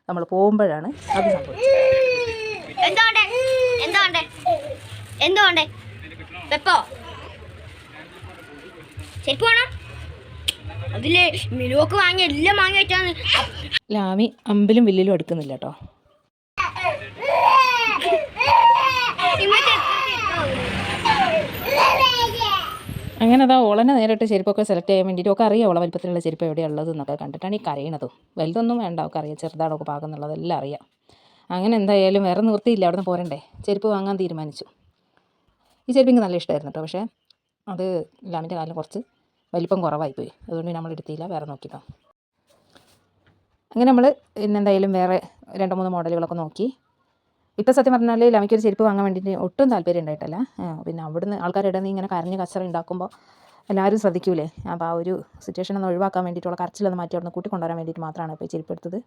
നമ്മൾ പോകുമ്പോഴാണ് അത് സംഭവിച്ചത്. ലാമി അമ്പിലും വില്ലിലും എടുക്കുന്നില്ല കേട്ടോ. അങ്ങനെ അതാ ഓളനെ നേരിട്ട് ചെരുപ്പൊക്കെ സെലക്ട് ചെയ്യാൻ വേണ്ടിയിട്ട് ഒക്കെ അറിയാം. ഓളെ വലിപ്പത്തിലുള്ള ചെരുപ്പ് എവിടെയാണ് ഉള്ളത് എന്നൊക്കെ കണ്ടിട്ടാണ് ഈ കരയണതും. വലുതൊന്നും വേണ്ട, ഒക്കെ അറിയാം, ചെറുതാണൊക്കെ പാകം എന്നുള്ളതെല്ലാം അറിയാം. അങ്ങനെ എന്തായാലും വേറെ നിവൃത്തിയില്ല, അവിടെ നിന്ന് പോരണ്ടേ, ചെരുപ്പ് വാങ്ങാൻ തീരുമാനിച്ചു. ഈ ചെരുപ്പ് എനിക്ക് നല്ല ഇഷ്ടമായിരുന്നു കേട്ടോ. പക്ഷേ അത് ലാമിൻ്റെ കാലം കുറച്ച് വലിപ്പം കുറവായിപ്പോയി, അതുകൊണ്ട് നമ്മൾ എടുത്തില്ല, വേറെ നോക്കിട്ടോ. അങ്ങനെ നമ്മൾ ഇന്നെന്തായാലും വേറെ 2-3 മോഡലുകളൊക്കെ നോക്കി. ഇപ്പോൾ സത്യം പറഞ്ഞാൽ ലാമിക്കൊരു ചെരുപ്പ് വാങ്ങാൻ വേണ്ടിയിട്ട് ഒട്ടും താല്പര്യം ഉണ്ടായിട്ടല്ല. പിന്നെ അവിടുന്ന് ആൾക്കാരുടെ നിന്ന് ഇങ്ങനെ കരഞ്ഞ് കച്ചറ ഉണ്ടാക്കുമ്പോൾ എല്ലാവരും ശ്രദ്ധിക്കൂലേ. അപ്പോൾ ആ ഒരു സിറ്റുവേഷൻ ഒന്ന് ഒഴിവാക്കാൻ വേണ്ടിയിട്ടുള്ള കരച്ചിലൊന്ന് മാറ്റി അവിടെ നിന്ന് കൂട്ടിക്കൊണ്ടുവരാൻ വേണ്ടിയിട്ട് മാത്രമാണ് ഇപ്പോൾ ഈ ചെരുപ്പ് എടുത്തത്.